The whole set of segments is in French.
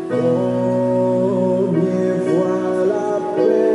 Combien fois la peine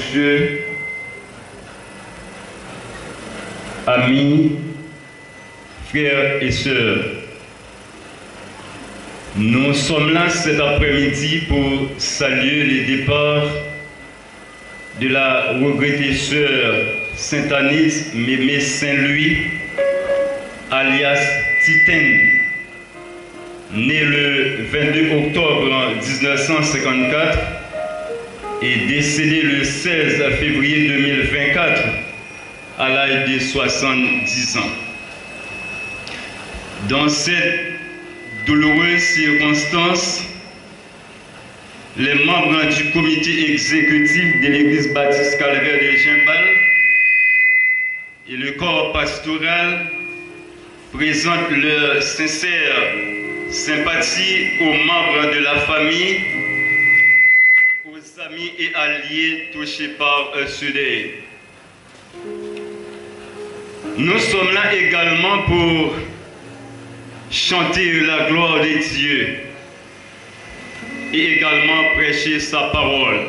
messieurs, amis, frères et sœurs, nous sommes là cet après-midi pour saluer le départ de la regrettée sœur Sainte-Anise Mémé Saint-Louis, alias Titane, née le 22 octobre 1954 et décédée le 16 février 2024 à l'âge de 70 ans. Dans cette douloureuse circonstance, les membres du comité exécutif de l'église baptiste Calvaire de Gimbal et le corps pastoral présentent leur sincère sympathie aux membres de la famille, aux amis et alliés touchés par ce deuil. Nous sommes là également pour chanter la gloire de Dieu et également prêcher sa parole.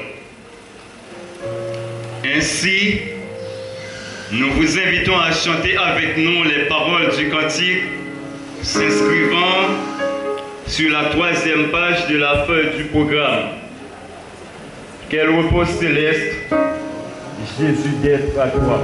Ainsi, nous vous invitons à chanter avec nous les paroles du cantique s'inscrivant sur la 3e page de la feuille du programme. Quel repos céleste, Jésus d'être à toi.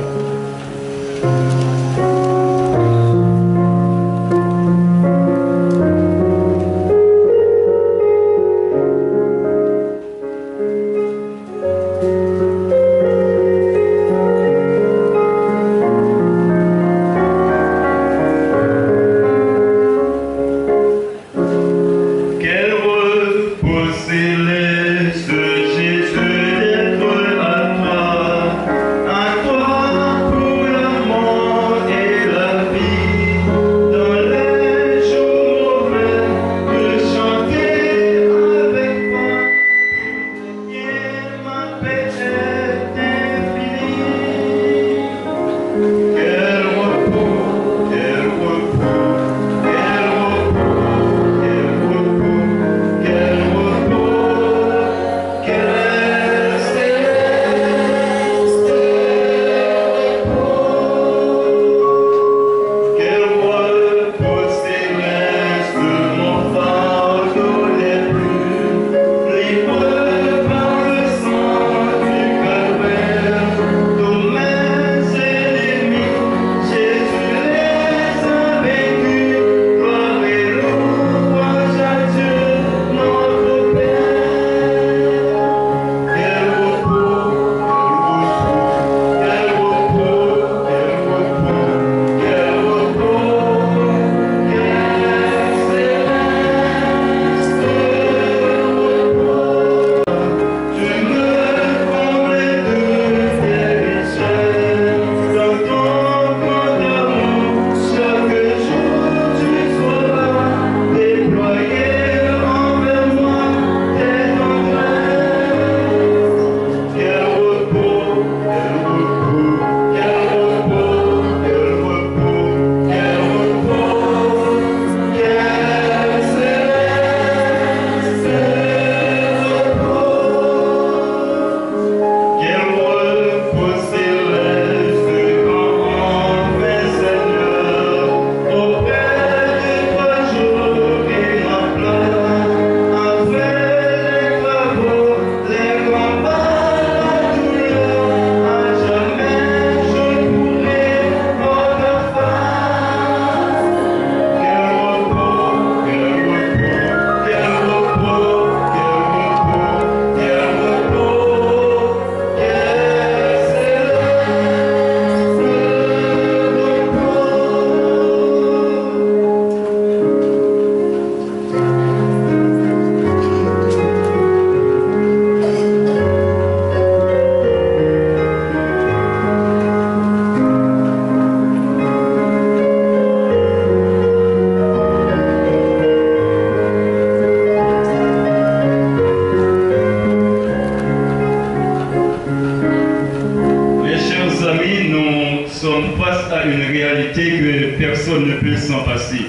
ne peut s'en passer.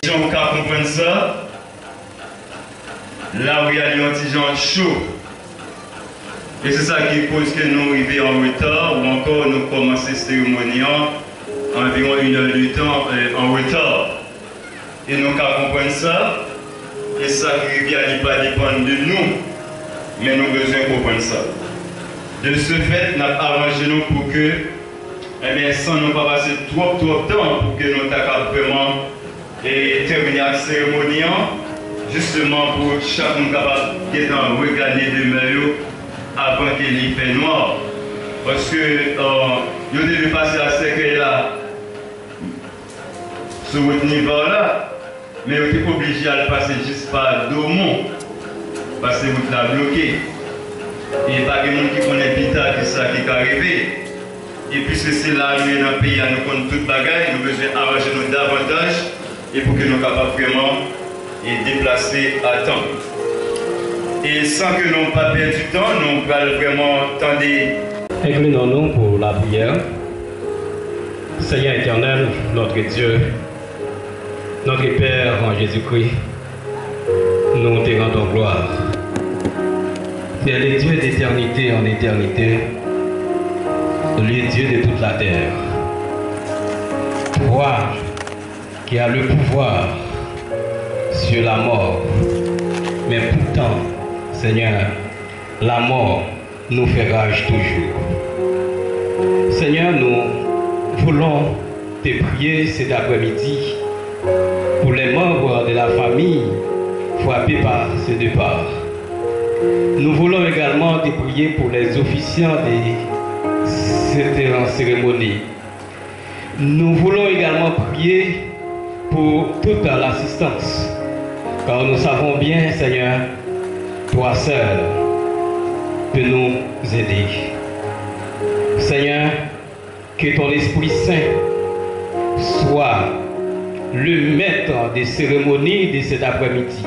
Les gens qui comprennent ça, là où il y a des gens chauds, Et c'est ça qui cause que nous arrivons en retard ou encore nous commençons la cérémonie environ 1 heure de temps en retard. Et nous avons compris ça. Et ça qui ne pas dépendre de nous, mais nous avons besoin de comprendre ça. De ce fait, nous avons arrangé nous pour que, sans nous pas passer trop de temps pour que nous puissions vraiment terminer la cérémonie, justement pour chacun capable de regarder demain avant qu'il y fait noir. Parce que nous devons passer à ce que là, sur votre niveau là, mais on est obligé à le passer juste par Domon, parce que vous l'avez bloqué. Et il n'y a pas de monde qui connaît Pita qui ça qui est arrivé. Et puisque c'est là, nous dans le pays, nous connaissons toute bagaille, nous devons arranger nous davantage et pour que nous soyons capables vraiment de déplacer à temps. Et sans que nous n'ayons pas perdu du temps, nous allons vraiment tendre. Inclinons-nous pour la prière. Seigneur éternel, notre Dieu, notre Père en Jésus-Christ, nous te rendons gloire. Tu es le Dieu d'éternité en éternité, le Dieu de toute la terre. Toi qui as le pouvoir sur la mort, mais pourtant, Seigneur, la mort nous fait rage toujours. Seigneur, nous voulons te prier cet après-midi pour les membres de la famille frappés par ce départ. Nous voulons également te prier pour les officiants de cette cérémonie. Nous voulons également prier pour toute l'assistance, car nous savons bien, Seigneur, toi seul peux nous aider. Seigneur, que ton Esprit Saint soit le maître des cérémonies de cet après-midi.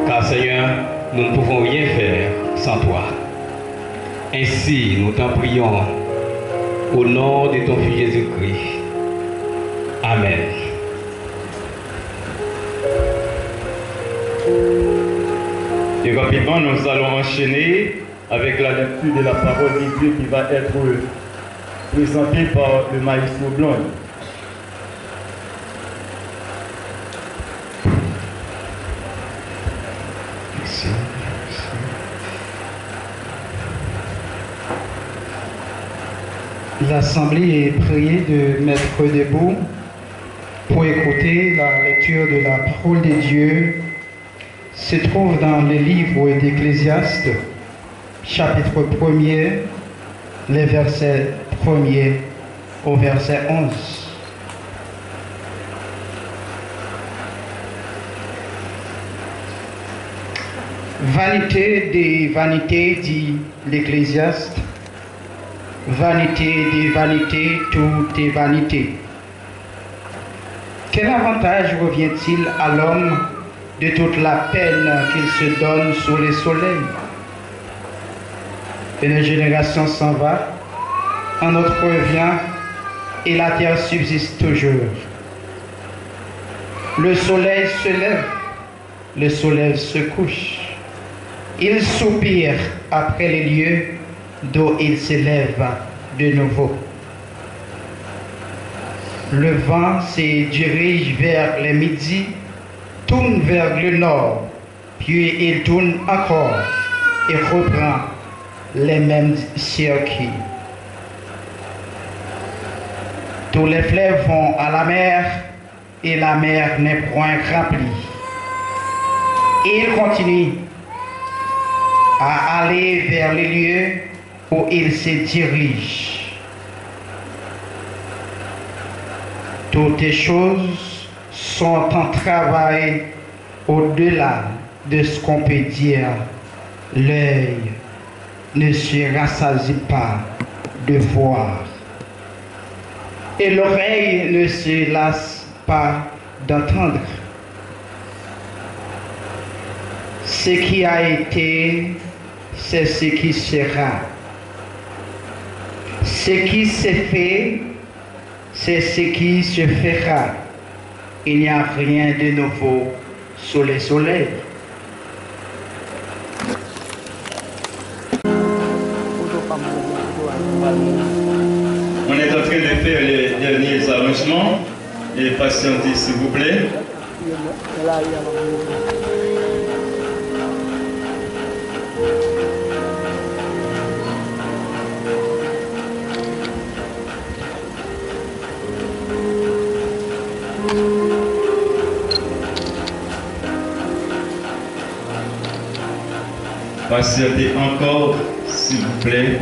Car Seigneur, nous ne pouvons rien faire sans toi. Ainsi, nous t'en prions au nom de ton Fils Jésus-Christ. Amen. Et rapidement, nous allons enchaîner avec la lecture de la parole de Dieu qui va être présentée par le maestro Blanc. Merci. L'Assemblée est priée de mettre debout pour écouter la lecture de la parole de Dieu. Se trouve dans le livre d'Ecclésiaste, chapitre 1er, les versets 1er au verset 11. Vanité des vanités, dit l'Ecclésiaste. Vanité des vanités, tout est vanité. Quel avantage revient-il à l'homme de toute la peine qu'il se donne sous le soleil? Une génération s'en va, un autre revient, et la terre subsiste toujours. Le soleil se lève, le soleil se couche. Il soupire après les lieux d'où il s'élève de nouveau. Le vent se dirige vers le midi, tourne vers le nord, puis il tourne encore et reprend les mêmes circuits. Tous les fleuves vont à la mer et la mer n'est point remplie. Et il continue à aller vers les lieux où il se dirige. Toutes les choses sont en travail au-delà de ce qu'on peut dire. L'œil ne se rassasie pas de voir et l'oreille ne se lasse pas d'entendre. Ce qui a été, c'est ce qui sera. Ce qui s'est fait, c'est ce qui se fera. Il n'y a rien de nouveau sous le soleil. On est en train de faire les derniers arrangements. Et patientez s'il vous plaît. Patientez encore, s'il vous plaît.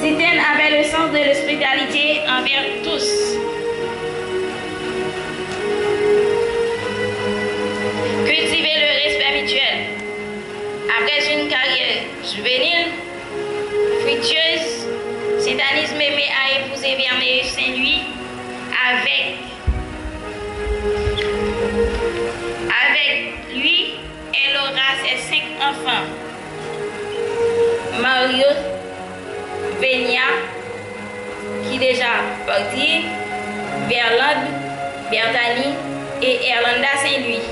Titane avait le sens de l'hospitalité envers tous. Cultiver le respect mutuel. Après une carrière juvénile, fructueuse, Titanis Mémé a épousé Vermeil Saint-Louis avec lui, elle aura ses 5 enfants. Mario Vénia, qui déjà parti, Berlande, Bertani et Erlanda Saint-Louis.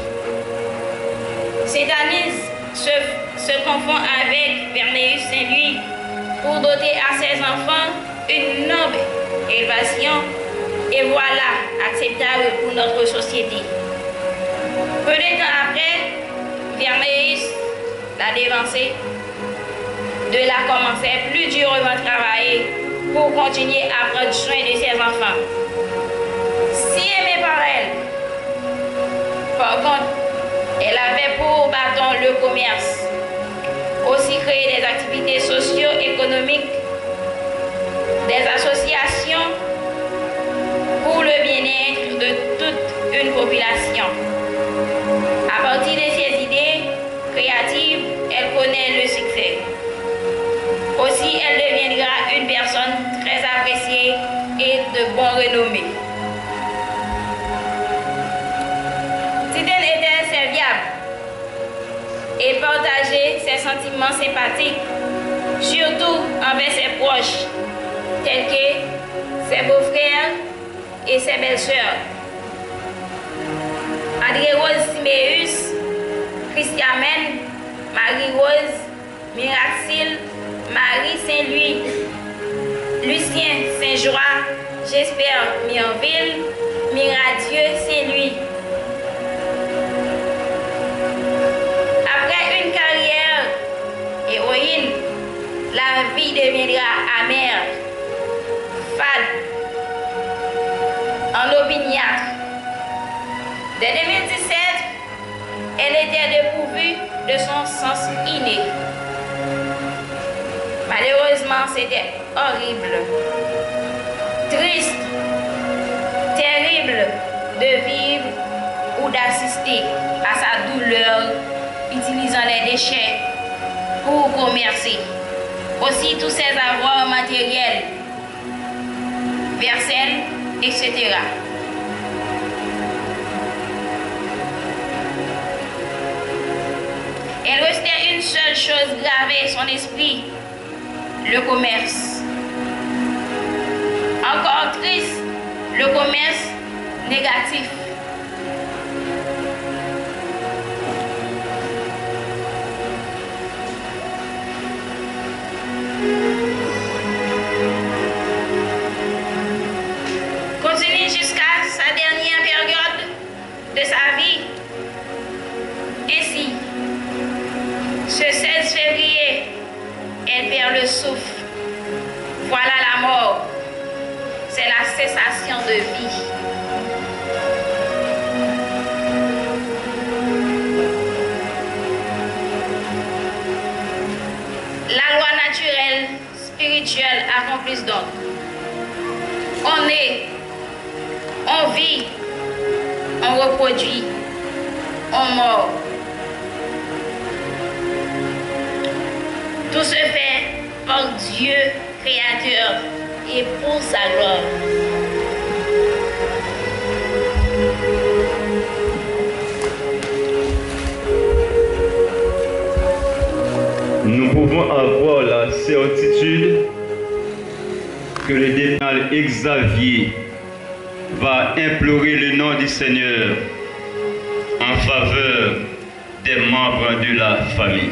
Titanis se confond avec Vermeil Saint-Louis pour doter à ses enfants une noble élévation et voilà, acceptable pour notre société. Peu de temps après, Verneus l'a dévancé, de la commencer plus durement travailler pour continuer à prendre soin de ses enfants. Si aimée par elle, par contre, elle avait pour bâton le commerce, aussi créer des activités socio-économiques, des associations pour le bien-être de toute une population. À partir de ses idées créatives, elle connaît le succès. Aussi, elle deviendra une personne très appréciée et de bon renommée. Titane était serviable et partageait ses sentiments sympathiques, surtout envers ses proches, tels que ses beaux-frères et ses belles-sœurs. André-Rose Siméus, Christiamène, Marie-Rose, Miraxile, Marie Saint-Louis, Lucien Saint-Joie, J'espère Mirville, Miradieu Saint-Louis. Après une carrière héroïne, la vie deviendra amère, fade, en opiniâtre. Dès 2017, elle était dépourvue de son sens inné. Malheureusement, c'était horrible, triste, terrible de vivre ou d'assister à sa douleur utilisant les déchets pour commercer. Aussi tous ses avoirs matériels, vaisselle, etc. Elle restait une seule chose gravée son esprit, le commerce. Encore triste, le commerce négatif. Continue jusqu'à sa dernière période de sa vie. Ainsi, ce 16 février, elle perd le souffle. Voilà la mort. C'est la cessation de vie. La loi naturelle, spirituelle accomplisse donc. On est, on vit, on reproduit, on meurt. Tout se fait par Dieu créateur et pour sa gloire. Nous pouvons avoir la certitude que le décardinal Xavier va implorer le nom du Seigneur en faveur des membres de la famille.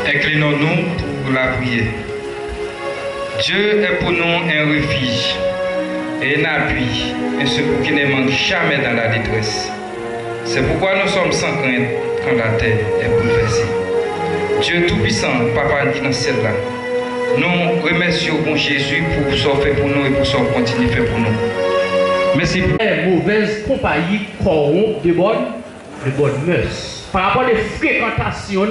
Inclinons-nous pour la prière. Dieu est pour nous un refuge et un appui, un secours qui ne manque jamais dans la détresse. C'est pourquoi nous sommes sans crainte quand la terre est bouleversée. Dieu Tout-Puissant, Papa qui dans celle-là, nous remercions bon Jésus pour ce qu'il fait pour nous et pour ce qu'il continue de faire pour nous. Merci pour la mauvaise compagnie corrompt de bonnes mœurs. Par rapport aux fréquentations,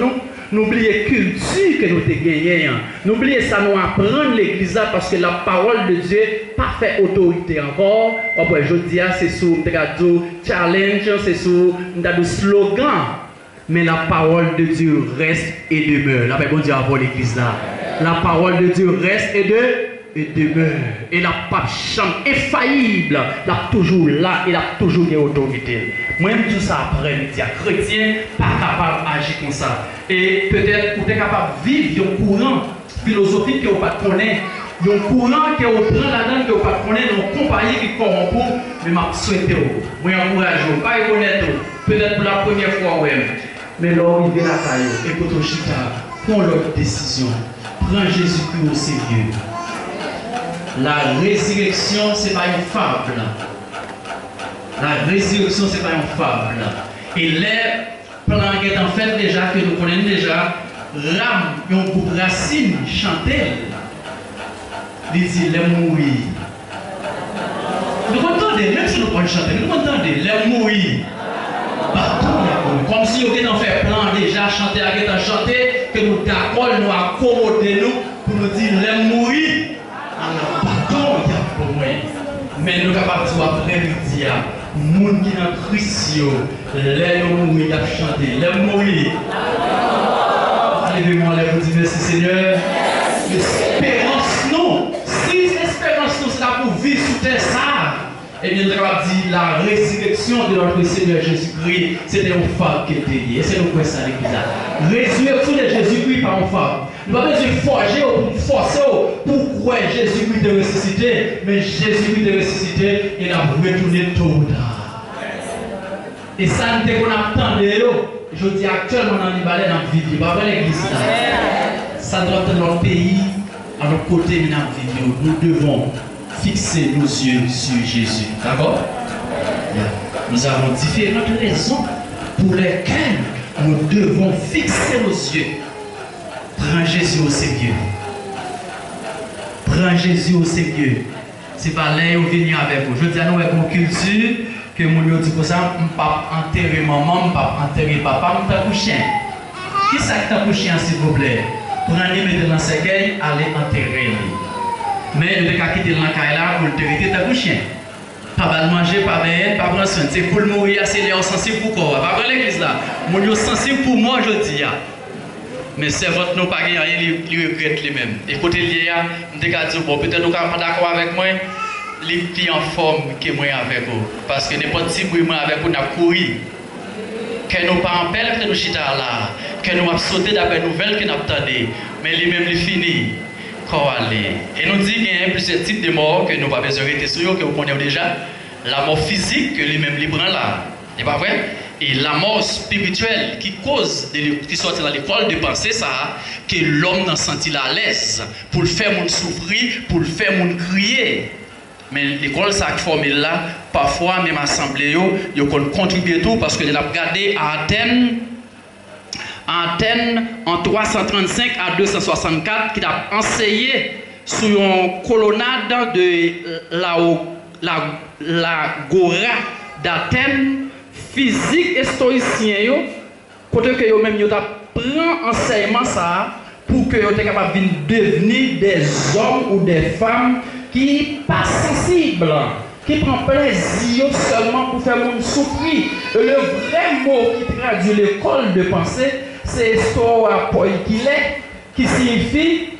n'oubliez la culture que nous avons gagnée. N'oubliez ça, nous apprendre l'église parce que la parole de Dieu pas fait autorité encore. Après, je dis, c'est sur le challenge, c'est sur le slogan. Mais la parole de Dieu reste et demeure. Là, bon Dieu, avant l'église là. La parole de Dieu reste et demeure. Et la pape chante infaillible. Elle est toujours là et elle a toujours une autorité. Moi-même, tout ça après-midi, chrétien, pas capable d'agir comme ça. Et peut-être vous êtes capable de vivre un courant philosophique que vous ne connaissez pas. Un courant que vous prenez là-dedans que vous ne connaissez pas, une compagnie qui corrompt. Mais je souhaite vous. Je encourage vous. Pas honnête. Peut-être pour la première fois, oui. Mais là, il vient la taille. Écoute, Chita, prends leur décision. Prends Jésus-Christ au sérieux. La résurrection, ce n'est pas une fable. La résurrection, c'est pas une fable. Et les plans qui est en fait déjà, que nous connaissons déjà, Ram, un groupe racine, chantait. Il dit, les mourir. Nous entendons, même si nous ne pouvons pas chanter, nous entendons, les mourir. Comme si on était en fait plan déjà, chanter, que nous d'accord, nous accommoder nous pour nous dire, les mourir. Alors, pardon, il y a pour moi. Mais nous sommes capables de dire après-midi, les gens qui sont Christ, les mourir, ils ont chanté, les mourir. Levez-moi, vous dites merci Seigneur. L'espérance, non. Si l'espérance, non, c'est là pour vivre sous terre, ça. Eh bien, nous avons dit la résurrection de notre Seigneur Jésus-Christ, c'était une femme qui était liée. C'est nous ça l'église. Résurrection de Jésus-Christ par une femme. Nous ne pouvons pas dire forger ou forcer pour croire Jésus-Christ de ressusciter, mais Jésus-Christ de ressusciter, il a retourné tôt ou tard. Et ça, nous avons je dis actuellement dans les balais dans le vivre, pas l'église. Ça doit être notre pays, à notre côté, nous devons fixer nos yeux sur Jésus. D'accord? Nous avons différentes raisons pour lesquelles nous devons fixer nos yeux. Prends Jésus au sérieux. Prends Jésus au sérieux. C'est pas là où venir avec vous. Je dis à nous avec mon culture. Que mon dit pour ça, je ne peux pas enterrer maman, je ne peux pas enterrer papa, je ne peux pas chien. Qui ça qui t'a pour chien, s'il vous plaît? Prenez, mettez dans le cercueil, allez enterrer. Mais le cas quitter l'encaille pour le terrer, t'as pour chien. Pas de manger, pas de pas prendre soin. C'est pour le mourir, c'est les sensibles pour quoi? Pas prendre l'église là. Mon Dieu sensible pour moi, je dis. Mais c'est votre non pas rien, il regrette lui-même. Écoutez, il y a, je dis, bon, peut-être nous sommes d'accord avec moi. Les filles en forme que moi avec vous. Parce que n'importe qui moi avec vous n'a couru. Que nous pas en pelle, que nous chita là. Que nous avons sauté d'après nouvelles que nous attendons. Mais lui-même, il finit. Et nous dit qu'il y a plusieurs types de morts que nous pas besoin de rester sur que vous connaissez déjà. La mort physique que lui-même il prend là. C'est pas vrai? Et la mort spirituelle qui cause, qui sort dans l'école de penser ça, que l'homme n'a senti la l'aise pour le faire mon souffrir, pour le faire mon crier. Mais l'école ça formé là, parfois même assemblée yo contribuer tout parce que nous avons regardé à Athènes en 335 à 264 qui a enseigné sur une colonnade de l'agora d'Athènes physique et stoïcien yo côté que yo même yo t'a prend enseignement ça pour que yo soient capable de devenir des hommes ou des femmes qui pas sensibles, qui prend plaisir seulement pour faire mon souffrir. Le vrai mot qui traduit l'école de pensée, c'est stoa poikile, qui signifie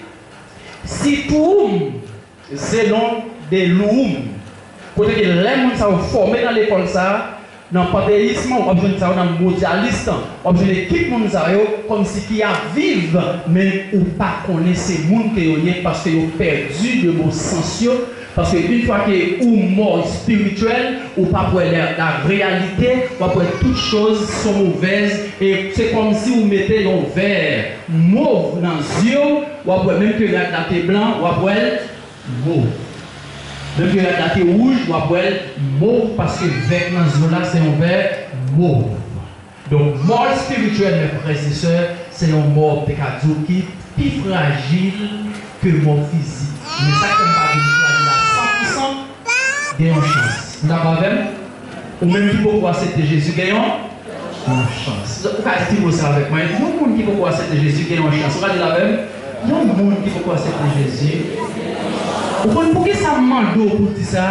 situum, zelon de l'oum. Côté que les gens sont formés dans l'école ça, dans le panthéisme, on a besoin de ça dans le mondialiste, on a besoin d'équipe comme si qui a vivre, mais ou pas connaître ces gens qui ont parce qu'ils ont perdu de vos sens. Parce qu'une fois que ou mort spirituel, ou pas pour la réalité, ou pour toutes choses sont mauvaises, et c'est comme si vous mettez un verre mauve dans les yeux, ou après même que la date blanc, ou après mauve. Même que la date rouge, ou après mauve, parce que le verre dans les yeux là, c'est un verre mauve. Donc, mort spirituel, mes frères et sœurs, c'est un mort qui est plus fragile que mort physique. Mais ça, comme pas de gagnons chance. Vous d'accord avec? Ou même qui peut accepter Jésus, gagnons chance. Vous pouvez dire ça avec moi. Il y a un monde qui peut accepter Jésus, gagnons chance. Vous allez la même? Il y a un monde qui peut accepter Jésus. Pourquoi ça me demande pour dire ça?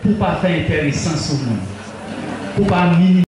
Pour ne pas faire intéressant sur nous. Pour ne pas minimiser.